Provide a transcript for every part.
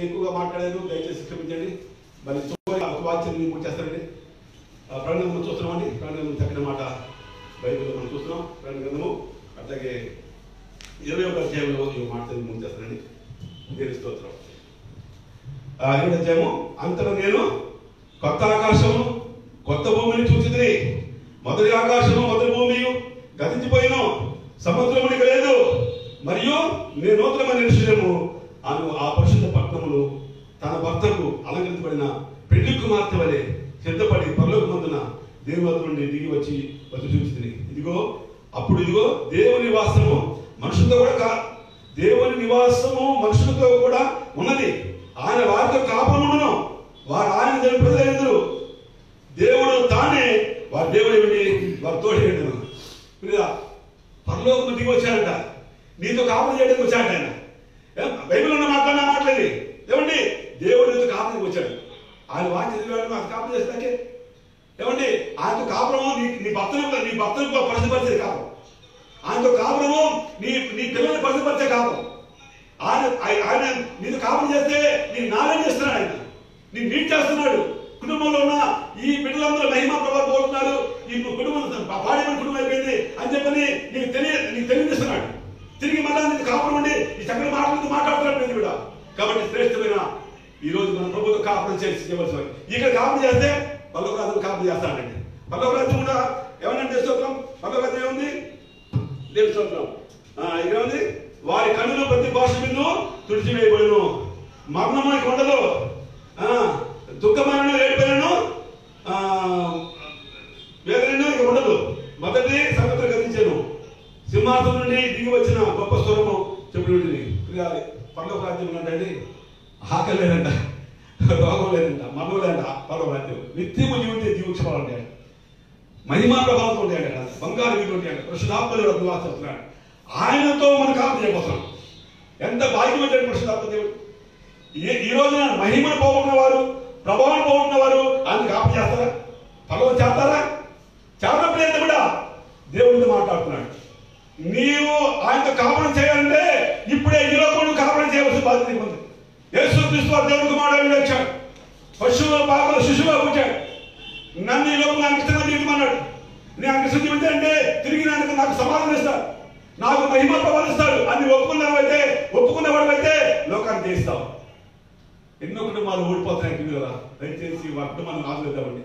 ఎక్కువగా మాట్లాడాను, దయచేసి క్షమించండి. మరి వాక్యం పూర్తి చేస్తానండి. ప్రాణ గ్రంథం చూస్తున్నామండి. ప్రాణ గ్రంథం తగ్గిన మాట బైబిల్లో మనం చూస్తున్నాం. ప్రాణ గ్రంథము అట్లాగే 21వ అధ్యాయంలో ఈ మాట పూర్తి చేస్తానండి. దేవుని స్తోత్రం. 20వ అధ్యాయము, అంతలో నేను కొత్త ఆకాశము కొత్త భూమిని చూచితిని. మొదటి ఆకాశము మొదటి భూమి గతించిపోయిను, సముద్రమునికి లేదు. మరియు నేను నూతనమైన విషయము అను ఆ పరిశుద్ధ పట్టణములు తన భర్తకు అలంకరించబడిన పెళ్లి కుమార్తె వలె సిద్ధపడి పరలోకమందున దేవుని నుండి దిగి వచ్చి చూచితిని. ఇదిగో దేవుని నివాసము మనుషులతో కూడా దేవుని నివాసము మనుషులతో కూడా ఉన్నది. ఆయన వారితో కాపురముండును, వారు ఆయన దేవుని ప్రజలందరూ. దేవుడు తానే వారి దేవుడు ఏమిటి, వారి తోడి ఏంటను. పరలోకము దిగి వచ్చాడంట, నీతో కాపురం చేయడానికి వచ్చాడు ఆయన. బైబిల్ ఉన్న మాట్లాడి ఏమండి, దేవుడు నీతో కాపురం వచ్చాడు. ఆయన వాక్య చదివాడు, నాకు కాపురం చేస్తాకే ఏమండి, ఆయనతో కాపురము నీ భర్తను పరిశుభ్రపరిచే కాపురం, ఆయనతో కాపురము నీ పిల్లల్ని పరిశుభ్రపరిచే కాపురం. ఆయన నీతో కాపురం చేస్తే నీ నాలెడ్జ్ చేస్తున్నాడు, ఆయన నీ నీట్ చేస్తున్నాడు. కుటుంబంలో ఉన్న ఈ బిడ్డలందరూ మహిమా ప్రభావం పోతున్నారు, ఈ కుటుంబం పాడేమైన కుటుంబం అయిపోయింది అని చెప్పని నీకు తెలియజేస్తున్నాడు. తిరిగి మళ్ళా నీకు కాపురం ఉండి ఈ చక్కని మాట్లాడుతున్నాడు కూడా. కాబట్టి శ్రేష్టమైన ఈ రోజు మన ప్రభుత్వ కాపురం చేయవలసి ఇక్కడ కాపురం చేస్తే పల్లవరాజులు కాపురం చేస్తాడండి. పల్లవరాజు కూడా ఏమన్నా స్తోత్రం, పల్లవరాజు ఏముంది, దేవుని స్తోత్రం. ఇక్కడ ఉంది, వారి కన్నులు ప్రతి భాష మీద తుడిచివేయబడును, మరణము ఇక ఉండదు, దుఃఖమైన ఏడిపోయినను వేదన ఇక ఉండదు. మొదటి సంగతులు గతించాను, సింహాసనం నుండి దిగి వచ్చిన గొప్ప స్వరము చెప్పుడుంటుంది. పల్లవ రాజ్యం అంటే ఆకలి లేదంట, రోగం లేదంట, మరణం లేదంట. పల్లవ రాజ్యం నిత్యము జీవించాలంటే మహిమా ప్రభావంతో ఉంటాయండి, బంగారు వీళ్ళు ఉంటాయండి, పరిశుద్ధాత్మదేవుడు నివాసిస్తున్నాడు. ఆయనతో మనం కాపురం చేయబోతున్నాం. ఎంత భాగ్యం అంటే పరిశుద్ధాత్మ దేవుడు. ఈ రోజున మహిమను పోగొట్టిన వారు, ప్రభావం పోగొట్టిన వారు ఆయన కాపురం చేస్తారా, పల్లవం చేస్తారా? చేతనప్పుడు ఎంత కూడా దేవుడితో మాట్లాడుతున్నాడు. నీవు ఆయనతో కాపురం చేయాలంటే ఇప్పుడే ఈ లోకంలో కాపురం చేయవలసిన బాధ్యత ఉంది. యేసుక్రీస్తు వారు దేవుని కుమారుడు వచ్చాడు, పశువుల పాపల శిశువుగా పుట్టాడు. నన్ను ఈ లోకంలో నాకు ఇష్టంగా జీవితమన్నాడు. నేను నాకు ఇష్టం జీవితంటే తిరిగి నాకు సమాధానం ఇస్తాడు, నాకు మహిమ ప్రవర్తిస్తాడు అని ఒప్పుకున్నవాడైతే లోకాన్ని చేయిస్తావు. ఎన్నో కుటుంబాలు ఓడిపోతున్నాయి కదా. దయచేసి వారి కుటుంబాన్ని ఆదరిద్దామండి.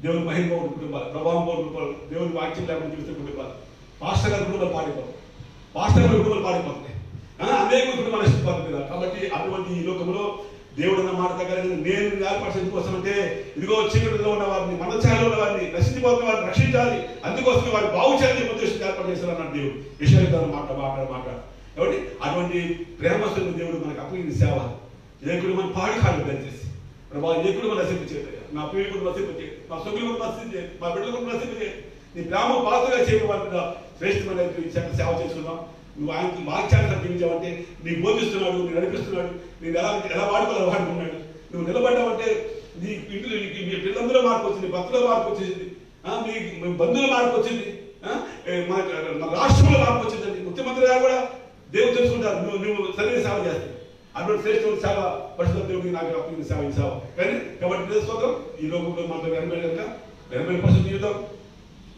దేవుని మహిమ పోగొట్టు కుటుంబాలు, ప్రభావం పోగొట్టు కుటుంబాలు, దేవుని వాక్యం లేకుండా చూస్తే కుటుంబాలు, పాస్టర్ గారి కుటుంబాలు పాడిపోతాయి, పాస్టర్ గారి కుటుంబాలు పాడిపోతాయి, అనేక కుటుంబాలు ఇష్టపడుతుంది కదా. కాబట్టి అటువంటి ఈ లోకంలో దేవుడు అన్న మాట దగ్గర నేను ఏర్పరచడం కోసం అంటే ఇదిగో చీకటిలో ఉన్న వారిని, మనచాలలో ఉన్న వారిని, నశించిపోతున్న వారిని రక్షించాలి, అందుకోసం వారిని బాగు చేయాలని ఉద్దేశం ఏర్పాటు చేశారు అన్నాడు దేవుడు. విషయాలు మాట కాబట్టి అటువంటి ప్రేమస్తున్న దేవుడు మనకు అప్పగించిన సేవ. ఏ కుటుంబం పాడు కాదు దయచేసి ప్రభావ, ఏ కుటుంబం నశింపు చేయాలి, నా ప్రియుడి కుటుంబం నశింపు చేయాలి, మా సొగ్గుల కుటుంబం నశింపు చేయాలి, మా బిడ్డల కుటుంబం నశింపు చేయాలి. నీ ప్రేమ పాత్రగా చేయడం వారి శ్రేష్టమైన సేవ చేస్తున్నాం. నువ్వు ఆయన వాక్యాన్ని జీవించావంటే నీకు బోధిస్తున్నాడు, నేను నడిపిస్తున్నాడు, నేను ఎలా వాడుకోవాలో వాడుకున్నాడు. నువ్వు నిలబడ్డావంటే నీ ఇంట్లో మీ పిల్లలందరూ మార్పు వచ్చింది, భర్తలో మార్పు వచ్చింది, మీ బంధువుల మార్పు వచ్చింది, మన రాష్ట్రంలో మార్పు వచ్చిందండి. ముఖ్యమంత్రి గారు కూడా దేవుడు తెలుసుకుంటారు నువ్వు సరైన సేవ చేస్తావు. అటువంటి శ్రేష్ఠమైన సేవ పరిశుద్ధ దేవుడికి నాకు అప్పగిన సేవ కానీ. కాబట్టి తెలుసుకోవడం ఈ లోకంలో మనతో వెనబడి జీవితం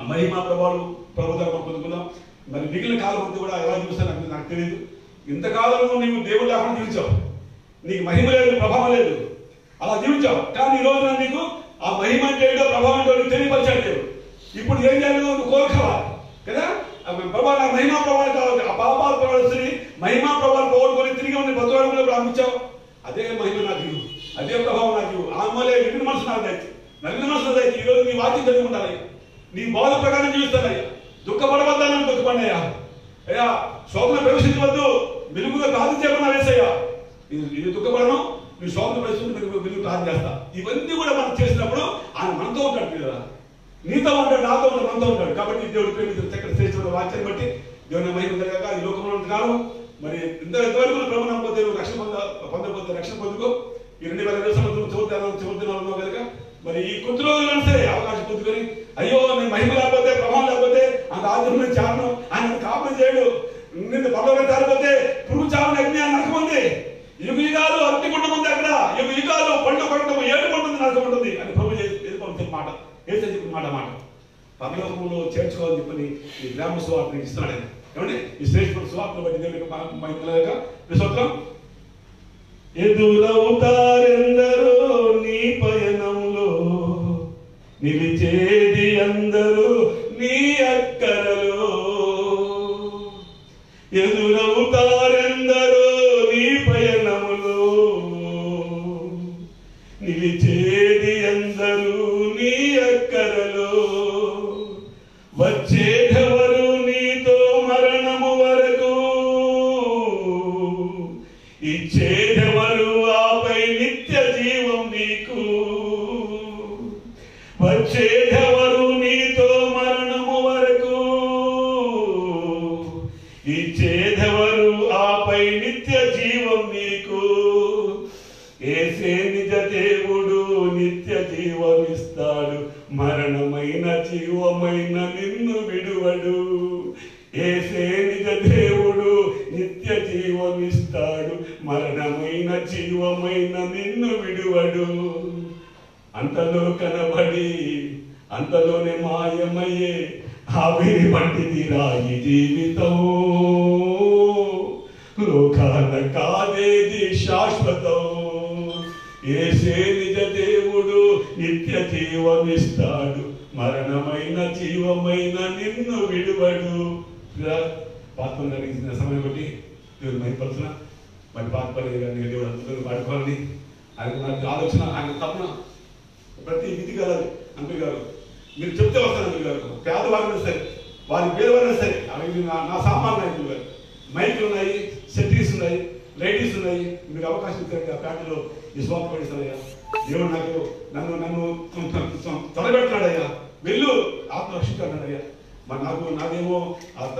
మహిమా ప్రభావాలు ప్రభుత్వం పొందుకుందాం. మరి మిగిలిన కాలం అంతా కూడా ఎలా చూస్తాను నాకు తెలియదు. ఇంతకాలంలో నీవు దేవుడు లేకుండా జీవించావు, నీకు మహిమ లేదు, ప్రభావం లేదు, అలా జీవించావు. కానీ ఈ రోజున నీకు ఆ మహిమ అంటే ఏంటో, ప్రభావం ఏంటో నీకు తెలియపరిచాడు దేవుడు. ఇప్పుడు ఏం చేయాలి, నువ్వు కోరుకోవాలి కదా. ప్రభావ నాకు మహిమా ప్రభావాలు కావాలి, ఆ పాపాలు ప్రభావం మహిమా ప్రభావాలు పోగొట్టుకొని తిరిగి ఉన్న బతుకులు ప్రారంభించావు. అదే మహిమ నాకు ఇవ్వు, అదే ప్రభావం నాకు ఇవ్వు. ఆమెలే విడిన మనసు నాకు దయచి, నలిగిన మనసు దయచి. ఈ రోజు నీ వాక్యం చదివి ఉండాలి, నీ బోధ ప్రకారం జీవిస్తానయ్యా. దుఃఖపడవద్దని దుఃఖపడినయ్యా, అయ్యా శోభన ప్రవేశించవద్దు, వెలుగుగా ప్రార్థన చేయమన్నా వేసయ్యా. ఇది దుఃఖపడను, నీ శోభన ప్రవేశించి వెలుగు ప్రార్థన చేస్తా. ఇవన్నీ కూడా మనం చేసినప్పుడు ఆయన మనతో ఉంటాడు కదా, నీతో ఉంటాడు, నాతో ఉంటాడు, మనతో ఉంటాడు. కాబట్టి దేవుడు ప్రేమించిన చక్కటి శ్రేష్టమైన వాక్యాన్ని బట్టి దేవుని మహిమ కలిగాక ఈ లోకంలో కాలం మరి ఇంతవరకు ప్రభు నమ్మకపోతే రక్షణ పొందకపోతే రక్షణ పొందుకో. ఈ 2020 సంవత్సరం చివరిదినాలు కనుక మరి ఈ కొద్ది రోజులు సరే అవకాశం పొందుకొని, అయ్యో నేను మహిమ లేకపోతే, ప్రభావం లేకపోతే అంత ఆధ్వర్యం చాలను ఆయన కాపురం చేయడు, నిన్ను పదవి చాలిపోతే పురుగు చాలని అగ్ని అని నరకం ఉంది. యుగాలు అగ్ని అర్థం ఉంటుంది అని ప్రభు చెప్పిన మాట, ఏసై చెప్పిన మాట పరలోకంలో చేర్చుకోవాలని చెప్పని ఈ గ్రామ సువార్తని ఇస్తున్నాడు ఆయన. ఏమంటే ఈ శ్రేష్ఠ సువార్తను బట్టి దేవునికి స్తోత్రం. ఎదురవుతారెందరో నీ పయనంలో, నిలిచేది అందరూ నీ అక్కరలో. ఎదురవుతారెందరో నీ పయనములో, నిలిచేది అందరూ నీ అక్కరలో. వచ్చేదెవరు నీతో మరణము వరకు, ఇచ్చేదెవరు ఆపై నిత్య జీవం నీకు. వచ్చేదెవరు నీతో మరణము వరకు, ఇచ్చేదెవరు ఆపై నిత్య జీవం నీకు. యేసే నిజ దేవుడు నిత్య జీవమిస్తాడు, మరణమైన జీవమైన నిన్ను విడువడు. యేసే నిజ దేవుడు నిత్య జీవమిస్తాడు, మరణమైన జీవమైన నిన్ను విడువడు. అంతలో కనబడి అంతలోనే మాయమయ్యే ఆవిరి వంటిది రాయి జీవితం. లోకాన కాదేది శాశ్వతం. యేసే నిజ దేవుడు నిత్య జీవమిస్తాడు, మరణమైన జీవమైన నిన్ను విడువడు. పాత్ర కలిగిన సమయం బట్టి దేవుడు మహిపడుతున్నా. మరి పాత్ర దేవుడు అందరూ పాడుకోవాలని ఆయన నాకు ఆలోచన, ఆయన తపన. ప్రతి విధి కలదు అంకుల్ గారు, మీరు చెప్తే వస్తాను అంకుల్ గారు. పేదవారైనా సరే, వారి పేదవారైనా సరే, అవి నా సామాన్లు అంకుల్ గారు. మైకులు ఉన్నాయి, సెట్రీస్ ఉన్నాయి, లైటీస్ ఉన్నాయి. మీకు అవకాశం ఇచ్చారు ప్యాటలో ఈ స్వామి పడిస్తానయ్యా. దేవుడు నన్ను తొలగెడుతున్నాడయ్యా. వెళ్ళు ఆత్మరక్షిస్తాడయ్యా. మరి నాదేమో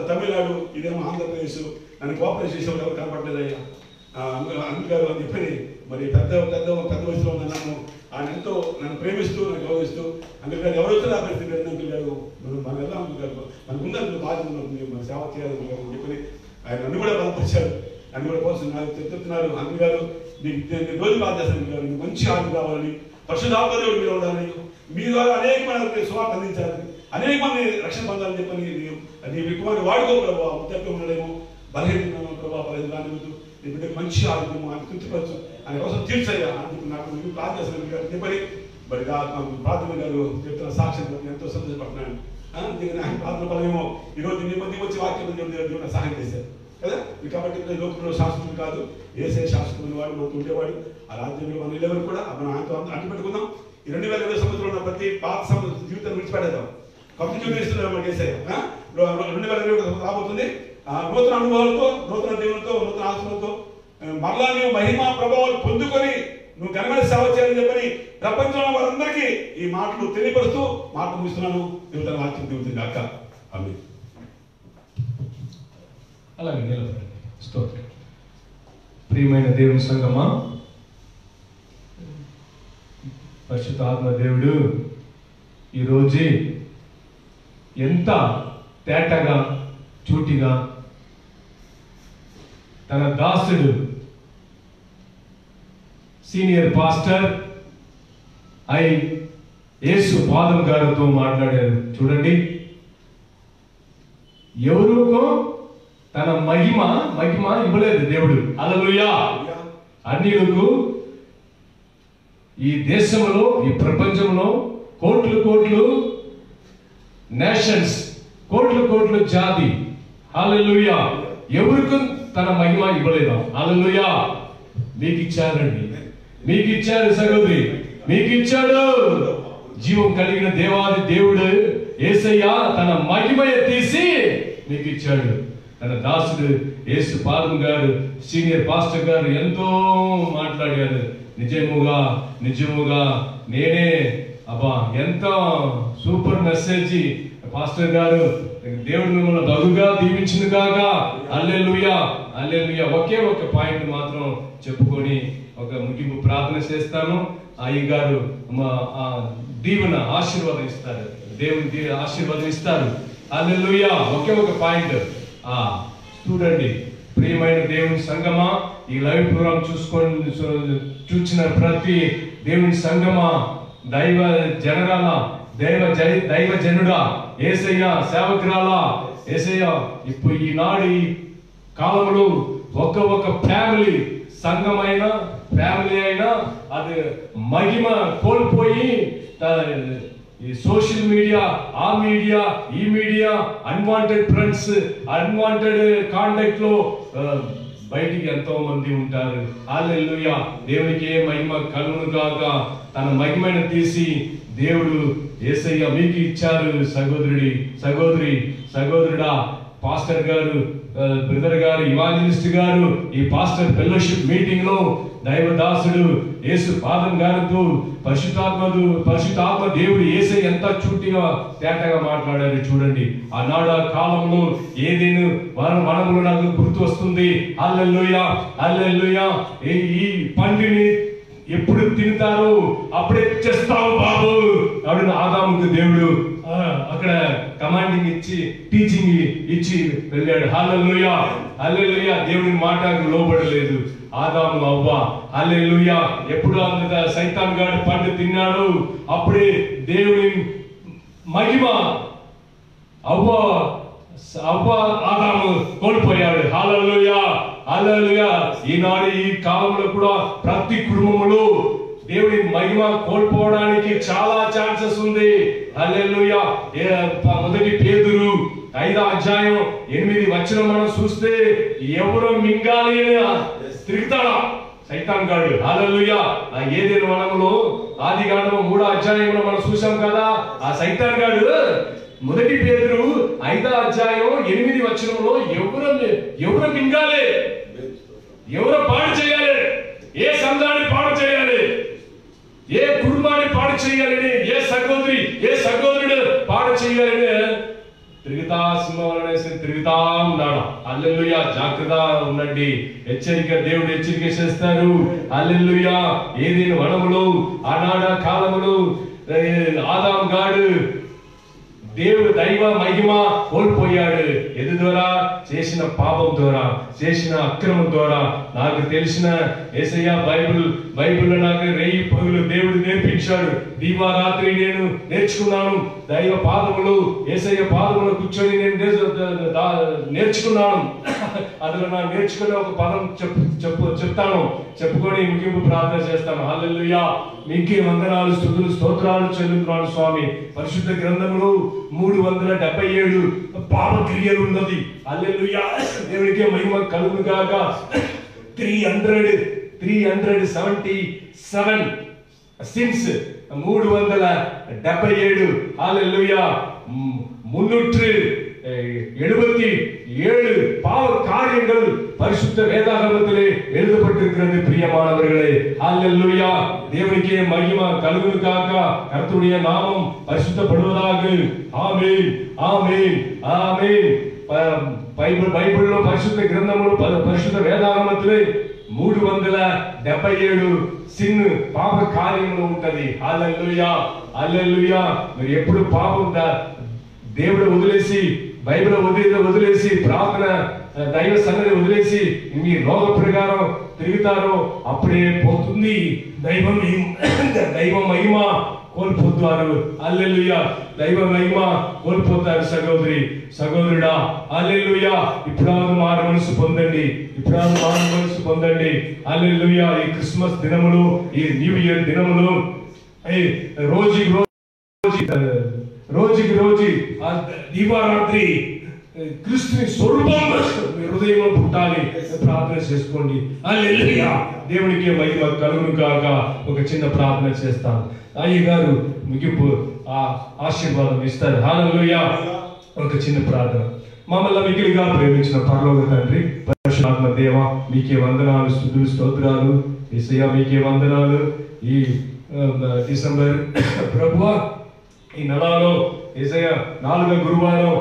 తమిళనాడు, ఇదేమో ఆంధ్రప్రదేశ్. నన్ను కోఆపరేట్ చేసేవాడు ఎవరు కనపడలేదయ్యా. అంకుల్ గారు అని చెప్పని మరి పెద్ద వయసులో ఉన్న ఆయన ఎంతో నన్ను ప్రేమిస్తూ, నన్ను గౌరవిస్తూ, అంకుల్ గారు ఎవరు వచ్చినా పరిస్థితి అంకుల్ గారు మనం వెళ్దాం అంకుల్ గారు, మన ముందు బాధ్యత ఉంటుంది, మన సేవ చేయాలి అంకుల్ గారు అని చెప్పని ఆయన నన్ను కూడా బలపరిచారు. నన్ను కూడా కోసం నాకు చెప్తున్నారు, అంకుల్ గారు నేను రోజు బాధ చేస్తాను అంకుల్ గారు, మంచి ఆరోగ్యం కావాలని, పరిశుద్ధాత్మదేవుడు మీరు ఉండాలని, మీ ద్వారా అనేక మంది సువార్త అందించాలని, అనేక మంది రక్షణ పొందాలని చెప్పని నీ కుమారుడు వాడుకో ప్రభావ. ఉత్తప్పి ఉండడేమో, బలహీన ప్రభావ రానివ్వద్దు. నీ బిడ్డకు మంచి ఆరోగ్యం ఆయన తృప్తిపరచు, ఆయన కోసం తీర్చయ్యా అని చెప్పి నాకు ప్రార్థన చేస్తాను గారు చెప్పని. మరి ప్రార్థన గారు చెప్తున్న సాక్ష్యం ఎంతో సంతోషపడుతున్నాను. అందుకని ఆయన ప్రార్థన ఫలమేమో ఈరోజు నీ మంది వచ్చి వాక్యం దేవుడు సహాయం చేశారు కదా. కాబట్టి లోకంలో శాస్త్రులు కాదు, ఏసే శాస్త్రులు వాడు మనకు ఉండేవాడు. ఆ రాజ్యంలో మన ఇళ్ళెవరు కూడా మనం ఆయనతో అంటు పెట్టుకుందాం. ఈ 2020 సంవత్సరంలో ఉన్న ప్రతి పాత జీవితాన్ని విడిచిపెట్టేద్దాం. కొత్త జీవితం ఇస్తున్నాడు మనకి ఏసయ్య. 2020 రాబోతుంది. నూతన అనుభవాలతో, నూతన దేవులతో, నూతన ఆత్మలతో మరలా నువ్వు మహిమా ప్రభావాలు పొందుకొని నువ్వు ఘనమైన సేవ చేయాలని చెప్పని ప్రపంచంలో వారందరికీ ఈ మాటలు తెలియపరుస్తూ మాటలు ముగిస్తున్నాను. దేవుని వాక్యం దేవుతుంది కాక. ఆమేన్. అలాగే నిలబడండి. స్తోత్రం. ప్రియమైన దేవుని సంగమా, పరిశుద్ధాత్మ దేవుడు ఈరోజు ఎంత తేటగా, చూటిగా తన దాసుడు సీనియర్ పాస్టర్ యేసు పాదం గారితో మాట్లాడారు. చూడండి, ఎవరికో తన మహిమ ఇవ్వలేదు దేవుడు. హల్లెలూయా. అన్యులకు ఈ దేశంలో, ఈ ప్రపంచంలో కోట్లు నేషన్స్, కోట్లు జాతి, హల్లెలూయా, ఎవరికి తన మహిమ ఇవ్వలేదా? హల్లెలూయా. మీకు ఇచ్చారండి, మీకు ఇచ్చారు సహోదరి, మీకు ఇచ్చాడు. జీవం కలిగిన దేవాది దేవుడు యేసయ్య తన మహిమయ తీసి మీకు ఇచ్చాడు. తన దాసుడు యేసు పాదం గారు, సీనియర్ పాస్టర్ గారు ఎంతో మాట్లాడారు. నిజముగా నేనే అబ్బా, ఎంత సూపర్ మెసేజ్ పాస్టర్ గారు. దేవుడు మిమ్మల్ని బహుగా దీవించును గాక. హల్లెలూయా, హల్లెలూయా. ఒకే ఒక పాయింట్ మాత్రం చెప్పుకొని ఒక ముగింపు ప్రార్థన చేస్తాను. అయ్య గారు దీవెన ఆశీర్వాదం ఇస్తారు, దేవుని ఆశీర్వాదం ఇస్తారు. హల్లెలూయా. ఒకే ఒక పాయింట్ చూడండి. ప్రియమైన దేవుని సంగమా, ఈ లైవ్ ప్రోగ్రామ్ చూసిన ప్రతి దేవుని సంగమా, దైవ జనరాల దైవ జనుడా, యేసయ్య సేవకురాలా, యేసయ్య ఇప్పుడు ఈనాడు ఈ కాలంలో ఒక ఫ్యామిలీ సంఘమైన ఫ్యామిలీ అయినా అది మహిమ కోల్పోయి ఈ సోషల్ మీడియా, ఆ మీడియా, ఈ media, unwanted friends, unwanted contact లో బయటికి ఎంతో మంది ఉంటారు. హల్లెలూయా, దేవునికి మహిమ కలుగును గాక. తన మహిమను తీసి దేవుడు యేసయ్య మీకు ఇచ్చారు. సహోదరుడా, పాస్టర్ గారు, బ్రదర్ గారు, ఇవాంజలిస్ట్ గారు, ఈ పాస్టర్ ఫెలోషిప్ మీటింగ్ లో దైవదాసుడు యేసు పాదం గారితో పరిశుద్ధాత్మ దేవుడు యేసయ్య ఎంత చుట్టిగా తేటగా మాట్లాడారు చూడండి. ఆనాడు కాలంలో ఏదేను వనములు నాకు గుర్తు వస్తుంది. హల్లెలూయా, హల్లెలూయా. ఈ పండుని ఎప్పుడు తింటారు అప్పుడే చేస్తావు బాబు అప్పుడు ఆదాముకు దేవుడు అక్కడ కమాండింగ్ ఇచ్చి టీచింగ్ ఇచ్చి వెళ్ళాడు. హల్లెలూయా, హల్లెలూయా. దేవుని మాటకు లోబడలేదు ఆదాము అవ్వ. హల్లెలూయా. ఎప్పుడు అంత సైతాన్ గాడు పండు తిన్నాడు అప్పుడే దేవుని మహిమ అవ్వ ఆదాము కోల్పోయాడు. హల్లెలూయా, హల్లెలూయా. ఈనాడు ఈ కాలంలో కూడా ప్రతి కుటుంబంలో దేవుడి మహిమ కోల్పోవడానికి చాలా ఛాన్సెస్ ఉంది. హల్లెలూయా. మొదటి పేతురు 5వ అధ్యాయం 8వ వచనం మనం చూస్తే ఎవరు మింగాలి తిరుగుతాడా సైతాన్ గాడు. హల్లెలూయా. ఏదైనా వనంలో ఆదికాండము 3వ అధ్యాయంలో మనం చూసాం కదా. ఆ సైతాన్ గాడు మొదటి పేతురు 5వ అధ్యాయం 8వ వచనంలో ఎవరు మింగాలి, ఎవరు పాడు చేయాలి, ఏ సంఘాన్ని పాడు చేయాలి, ఏ కుటుంబాన్ని పాడు చేయాలని, ఏ సహోదరుడు పాడు చేయాలని తిరుగుతా సింహం తిరుగుతా ఉన్నాడు. హల్లెలూయా. జాగ్రత్త ఉండండి. దేవుడు హెచ్చరిక చేస్తారు. హల్లెలూయా. ఏదైనా వనములో ఆనాడ కాలములు ఆదాం గాడు దేవుడు దైవ మహిమ కోల్పోయాడు. ఎదు ద్వారా చేసిన పాపం ద్వారా, చేసిన అక్రమం ద్వారా. నాకు తెలిసిన యేసయ్య బైబిల్లో నాకు రేయి పగులు దేవుడు నేర్పించాడు. దీవారాత్రి నేను నేర్చుకున్నాను. దైవ పాదములు, యేసయ్య పాదములు కూర్చొని నేను నేర్చుకున్నాను. అందులో నా నేర్చుకునే ఒక పదం చెప్తాను. చెప్పుకొని ముగింపు ప్రార్థన చేస్తాను. హల్లెలూయా. మీకే వందనాలు, స్తుతులు, స్తోత్రాలు చెల్లిస్తున్నాను స్వామి. పరిశుద్ధ గ్రంథములు 377 పాపక్రియలు ఉన్నది. హల్లెలూయా. దేవునికే మహిమ కలుగును గాక. 377 సిన్స్ 377. హల్లెలూయా. 377 பாவ காரியங்கள் பரிசுத்த வேதாகமத்திலே எழுதப்பட்டிருக்கிறது. பிரியமானவர்களே, ஹல்லேலூயா. தேவனுக்கே மகிமை கலுகுனுக்காக கர்த்தருடைய நாமம் பரிசுத்தப்படுவதாக. ஆமென், ஆமென், ஆமென். బైబిల్లో పరిశుద్ధ గ్రంథములు పరిశుద్ధ వేదాగమத்திலே 377 సిన్ పాప కార్యములు ఉంటది. హల్లెలూయా, హల్లెలూయా. మీరు ఎప్పుడు పాపం దేవుడు వదిలేసి, బైబిల్ వదిలేసి, ప్రార్థన దైవ సన్నిధి వదిలేసి మీ రోగ ప్రకారం తిరుగుతారో అప్పుడే పోతుంది దైవ మహిమ కోల్పోతారు. హల్లెలూయా. దైవ మహిమ కోల్పోతారు సహోదరుడా. హల్లెలూయా. ఇప్పుడు మారు మనసు పొందండి. హల్లెలూయా. ఈ క్రిస్మస్ దినములు, ఈ న్యూ ఇయర్ దినములు రోజుకి రోజు దీవారాత్రి క్రీస్తుని స్వరూపం మీ హృదయంలో పుట్టాలి. ప్రార్థన చేసుకోండి. హల్లెలూయా. దేవునికి మహిమ కలుగును గాక. ఒక చిన్న ప్రార్థన చేస్తాను. అయ్య గారు ముగింపు ఆశీర్వాదం ఇస్తారు. హల్లెలూయా. ఒక చిన్న ప్రార్థన. మమ్మల్ని మిగిలిగా ప్రేమించిన పరలోక తండ్రి, పరిశుద్ధాత్మ దేవ, మీకే వందనాలు, స్తుతులు, స్తోత్రాలు. యేసయ్యా మీకే వందనాలు. ఈ డిసెంబర్ ప్రభువా, ఈ నెలలో యేసయ్య 4వ గురువారం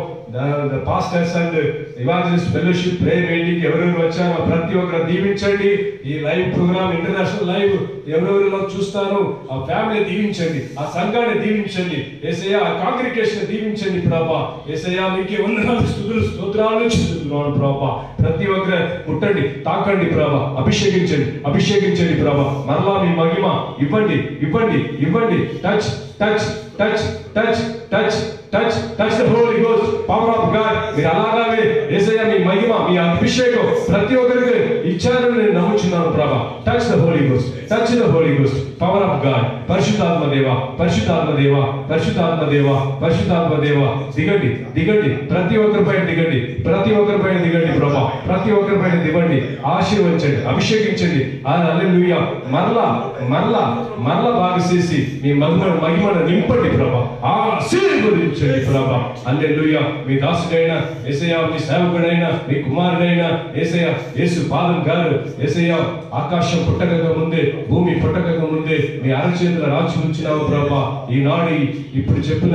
pastors and evangelist fellowship prayer meeting ఎవరెవరు వచ్చారో ప్రతి ఒక్కరు దీవించండి. ఈ లైవ్ ప్రోగ్రామ్ ఇంటర్నేషనల్ లైవ్ ఎవరెవరిలో చూస్తారో ఆ ఫ్యామిలీ దీవించండి, ఆ సంఘాన్ని దీవించండి యేసయ్యా, ఆ కాంగ్రిగేషన్ దీవించండి ప్రభా. యేసయ్యా మీకే వందనాలు స్తుతులు స్తోత్రాలు చెల్లిస్తున్నాను ప్రభా. ప్రతి ఒక్కరు ముట్టండి, తాకండి ప్రభా, అభిషేకించండి ప్రభా. మరలా మీ మహిమ ఇవ్వండి ఇవ్వండి ఇవ్వండి. Touch touch touch touch touch touch touch the holy ghost, power of God. మీరు అలాగే యేసయ్యా మీ మహిమ మీ అభిషేకం ప్రతి ఒక్కరికి ఇచ్చారని నేను నమ్ముచున్నాను ప్రభా. Touch the holy ghost, touch the holy ghost, power of God. పరిశుద్ధాత్మ దేవ, పరిశుద్ధాత్మ దేవ, పరిశుద్ధాత్మ దేవ, పరిశుద్ధాత్మ దేవ దిగండి దిగండి, ప్రతి ఒక్కరిపైన దిగండి, ప్రతి ఒక్కరిపైన దిగండి ప్రభా. ప్రతి ఒక్కరిపైన దిగండి, ఆశీర్వదించండి, అభిషేకించండి. హల్లెలూయా. మరలా మరలా మరలా బాగా చేసి మీ మహిమను నింపండి ప్రభా, ఆశీర్వదించండి ప్రభా. హల్లెలూయా. మీ దాసుడైన యేసయ్యా, మీ సేవకుడైన మీ కుమారుడైన యేసయ్యా యేసు పాదం గారు యేసయ్యా ఆకాశం పుట్టక ముందే, భూమి పుట్టక ముందే మీ అరచేతుల రాచి ఉంచినావు ప్రభా. ఈనాడు ఇప్పుడు చెప్పిన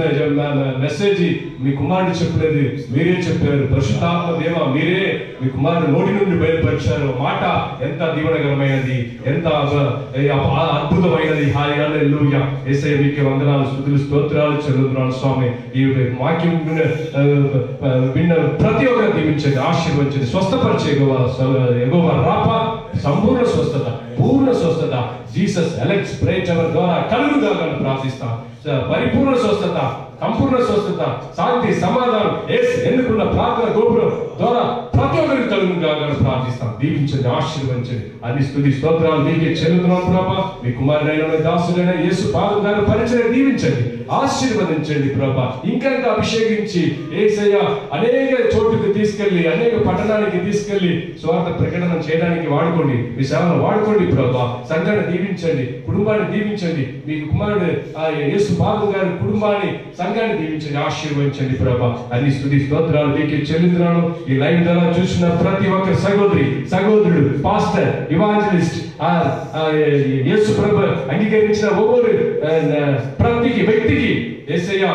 మెసేజ్ మీ కుమారుడు చెప్పలేదు, మీరే చెప్పారు. పరిశుద్ధాత్మ దేవ మీరే మీ కుమారుడు నోటి నుండి బయలుపరిచారు. మాట ఎంత దీవెనకరమైనది, ఎంత అద్భుతమైనది. హల్లెలూయా. యేసయ్య మీకే వందనాలు స్తుతులు స్తోత్రాలు చెల్లిస్తున్నాను స్వామి. ఈ వాక్యం విన్న ప్రతి ఒక్కరు దీవించండి, ఆశీర్వదించండి, స్వస్థపరిచే యెహోవా రాఫా సంపూర్ణ స్వస్థత, పూర్ణ స్వస్థత జీసస్ ఎలెక్ట్స్ ప్రేయర్ టవర్ ద్వారా కలుగుగా ప్రార్థిస్తాం. పరిపూర్ణ స్వస్థత, సంపూర్ణ స్వస్థత, శాంతి, సమాధానం ఎన్నుకున్న ప్రార్థన గోపురం ద్వారా ప్రతి ఒక్కరికి కలుగుగా ప్రార్థిస్తాం. దీవించండి, ఆశీర్వదించండి. అన్ని స్తుతి స్తోత్రాలు మీకే చెల్లుతున్నాం ప్రభా. మీ కుమారుడైన దాసుడైన యేసు పాదం గారి పరిచయం దీవించండి, ఆశీర్వదించండి ప్రభా. ఇంకా అభిషేకించి యేసయ్య అనేక చోటుకు తీసుకెళ్లి, అనేక పట్టణానికి తీసుకెళ్లి స్వార్థ ప్రకటన చేయడానికి వాడుకోండి. మీ సేవను వాడుకోండి ప్రభా. సంఘాన్ని దీవించండి, కుటుంబాన్ని దీవించండి. మీ కుమారుడు యేసు పాదం గారి కుటుంబాన్ని, సంఘాన్ని దీవించండి, ఆశీర్వదించండి ప్రభా. అన్ని స్తుతి స్తోత్రాలు మీకే చెల్లిస్తున్నాను. ఈ లైవ్ ద్వారా చూసిన ప్రతి ఒక్క సహోదరుడు, పాస్టర్, ఇవాంజలిస్ట్, యేసు ప్రభు అంగీకరించిన ఒవ్వరు ప్రతి వ్యక్తికి యేసయ్య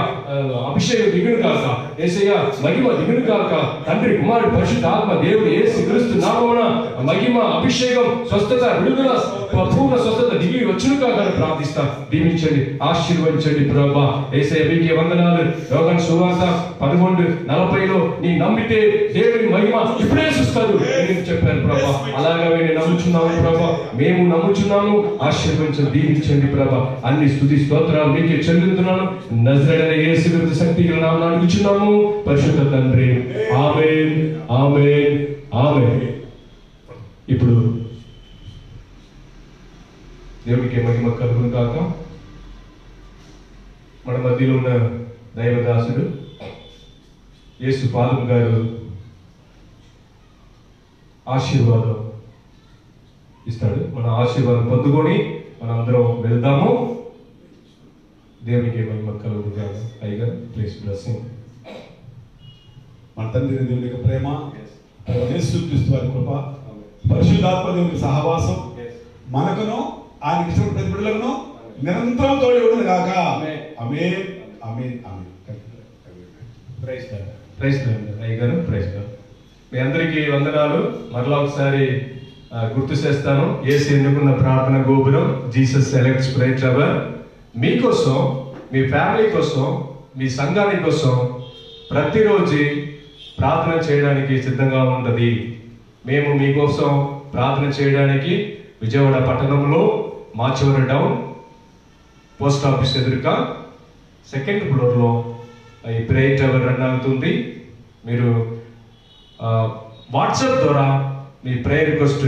అభిషేకం దిగును కాక, యేసయ్య మహిమ దిగును కాక. తండ్రి, కుమారుడు, పరిశుద్ధ ఆత్మ దేవుడు యేసు క్రీస్తు నామమున మహిమ, అభిషేకం, స్వస్థత, విడుదల, పూర్ణ స్వస్థత దిగి వచ్చును కాక ప్రార్థిస్తాం. దీవించండి, ఆశీర్వదించండి ప్రభా. యేసయ్య మీకే వందనాలు. యోహాను సువార్త 11:40లో నీ నమ్మితే దేవుని మహిమ ఇప్పుడే చూస్తారు అని చెప్పారు ప్రభా. అలాగే నేను నమ్ముచున్నాము ప్రభా, మేము నమ్ముచున్నాము. ఆశీర్వదించండి, దీవించండి ప్రభా. అన్ని స్తుతి స్తోత్రాలు మీకే చెల్లిస్తున్నాను. నజరేయుడైన యేసు క్రీస్తు శక్తి గల నామమున అడుగుచున్నాము పరిశుద్ధ తండ్రి. ఆమేన్, ఆమేన్, ఆమేన్. ఇప్పుడు దేవునికి మహిమ కలుగును కాక. మన మధ్యలో ఉన్న దైవదాసుడు యేసు పాదం గారు ఆశీర్వాదం ఇస్తాడు. మన ఆశీర్వాదం పొందుకొని మనందరం వెళ్దాము. దేవునికి మహిమ కలుగును గాక. అయ్యగా ప్లీజ్ బ్లెస్సింగ్. మన తండ్రి దేవుని యొక్క ప్రేమ, యేసుక్రీస్తు వారి కృప, పరిశుద్ధాత్మ దేవుని సహవాసం మనకును ఆయన ఇచ్చిన ప్రతి బిడ్డలను నిరంతరం తోడి ఉండదు కాక. Amen, amen, amen. Praise Lord, praise Lord. అయ్యగారు ప్రైజ్ లార్డ్. మీ అందరికీ వందనాలు. మరలా ఒకసారి గుర్తు చేస్తాను. యేసు ఎన్నుకున్న ప్రార్థన గోపురం, జీసస్ ఎలెక్ట్స్ ప్రేయర్ టవర్ మీకోసం, మీ ఫ్యామిలీ కోసం, మీ సంఘాని కోసం ప్రతిరోజు ప్రార్థన చేయడానికి సిద్ధంగా ఉన్నది. మేము మీకోసం ప్రార్థన చేయడానికి విజయవాడ పట్టణంలో మాచవరం టౌన్ పోస్ట్ ఆఫీస్ ఎదురుగా 2nd ఫ్లోర్లో ఈ ప్రేయర్ టవర్ రన్ అవుతుంది. మీరు వాట్సాప్ ద్వారా మీ ప్రేయర్ రిక్వెస్ట్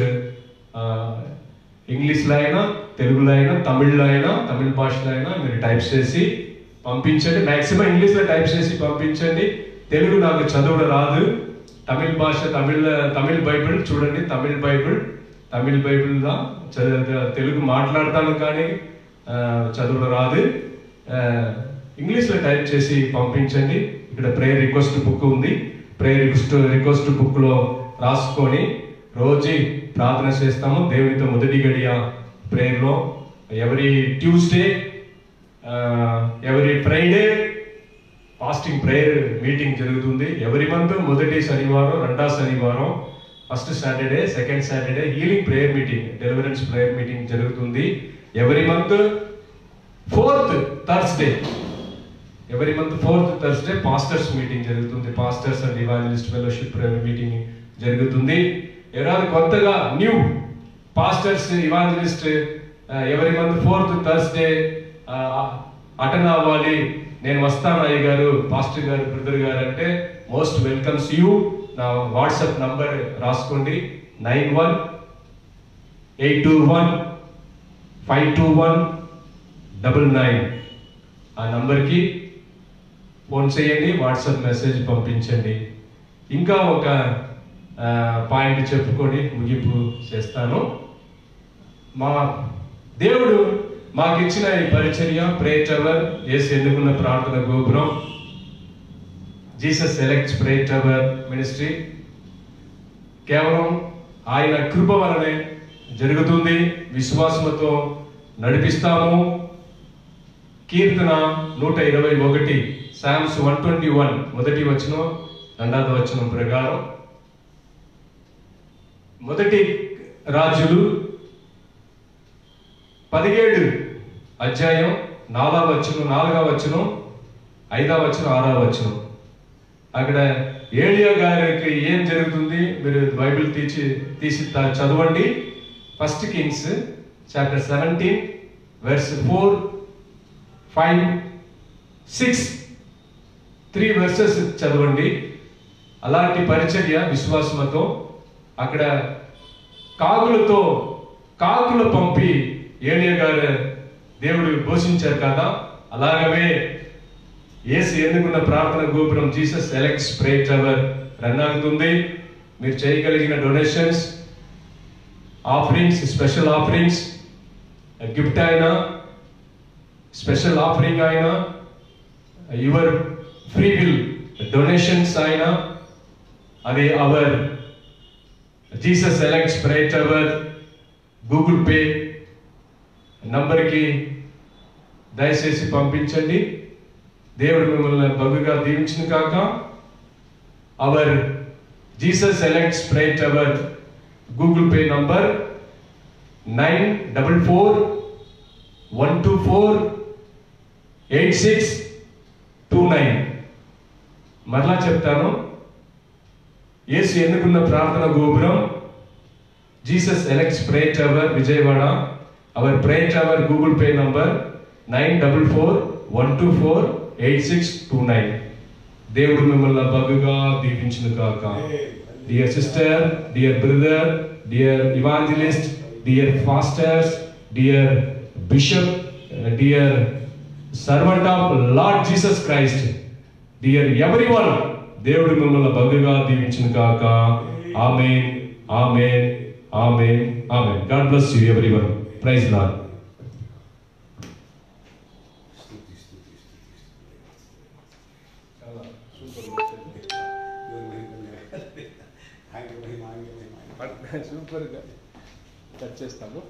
ఇంగ్లీష్లో అయినా, తెలుగులో అయినా, తమిళ్లో అయినా, తమిళ భాషలో అయినా మీరు టైప్ చేసి పంపించండి. మ్యాక్సిమం ఇంగ్లీష్లో టైప్ చేసి పంపించండి. తెలుగు నాకు చదవడం రాదు. తమిళ భాష, తమిళ బైబిల్ చూడండి. తమిళ బైబిల్గా తెలుగు మాట్లాడతాను కానీ చదవడం రాదు. ఇంగ్లీష్లో టైప్ చేసి పంపించండి. ఇక్కడ ప్రేయర్ రిక్వెస్ట్ బుక్ ఉంది. ప్రేయర్ రిక్వెస్ట్ బుక్లో రాసుకొని రోజు ప్రార్థన చేస్తాము. దేవునితో మొదటి గడియ 'Every Tuesday, every Friday, fasting prayer meeting జరుగుతుంది. ఎవరి మంత్ మొదటి శనివారం, రెండో శనివారం, first Saturday, second Saturday healing prayer meeting, deliverance prayer meeting జరుగుతుంది. ఎవరి month fourth Thursday pastors meeting జరుగుతుంది. Pastors and evangelist fellowship prayer meeting జరుగుతుంది. ఎవరైనా కొత్తగా న్యూ పాస్టర్స్ ఇవాంజలిస్ట్ ఎవరి మంత్ ఫోర్త్ థర్స్డే అటెండ్ అవ్వాలి, నేను వస్తాను అయ్య గారు, పాస్టర్ గారు, బ్రదర్ గారు అంటే మోస్ట్ వెల్కమ్స్ యూ. నా వాట్సాప్ నంబర్ రాసుకోండి, 91-821-521-99. ఆ నంబర్కి ఫోన్ చేయండి, వాట్సాప్ మెసేజ్ పంపించండి. ఇంకా ఒక పాయింట్ చెప్పుకొని ముగింపు చేస్తాను. మా దేవుడు మాకు ఇచ్చిన ఈ పరిచర్య, ప్రేయర్ టవర్, యేసు ఎన్నుకున్న ప్రార్థన గోపురం, Jesus elects prayer tower ministry కేవలం ఆయన కృప వలనే జరుగుతుంది. విశ్వాసంతో నడిపిస్తాము. కీర్తన 121, సామ్స్ 121 మొదటి వచనం, రెండవ వచనం ప్రకారం, మొదటి రాజులు 17 అధ్యాయం 4వ వచనం, 4వ వచనం, 5వ వచనం, 6వ వచనం. అక్కడ ఏలియా గారికి ఏం జరుగుతుంది మీరు బైబిల్ తీసి చదవండి. First Kings chapter 17 verse 4, 5, 6 3 verses చదవండి. అలాంటి పరిచర్య విశ్వాసంతో అక్కడ కాకులు పంపి ఏలియా గారు దేవుడు పోషించారు కదా, అలాగவே యేసు ఎన్నుకున్న ప్రార్థన గోపురం Jesus elects prayer tower run అవుతుంది. మీరు చేయగలిగిన donations, offerings, special offerings, gift అయినా, స్పెషల్ ఆఫరింగ్ అయినా, యువర్ ఫ్రీ విల్ డొనేషన్స్ అయినా, అది our Jesus elects prayer tower Google Pay నంబర్కి దయచేసి పంపించండి. దేవుడు మిమ్మల్ని బహుగా దీవించిన కాక. Our Jesus elects prayer tower Google Pay number 9441248629. మరలా చెప్తాను. యేసు ఎన్నుకున్న ప్రార్థన గోపురం Jesus elects prayer tower Vijayawada. Our prayer tower Google Pay number 9441248629. దేవుడు మిమ్మల్ని బహుగా దీవించును కాక. Dear sister, dear brother, dear evangelist, dear pastors, dear bishop, dear servant of Lord Jesus Christ, dear everyone, దేవుడు మిమ్మల్ని బహుగా దీవించును కాక. Amen, amen, amen, amen. God bless you everyone. Praise Lord. సూపర్గా కట్ చేస్తాము.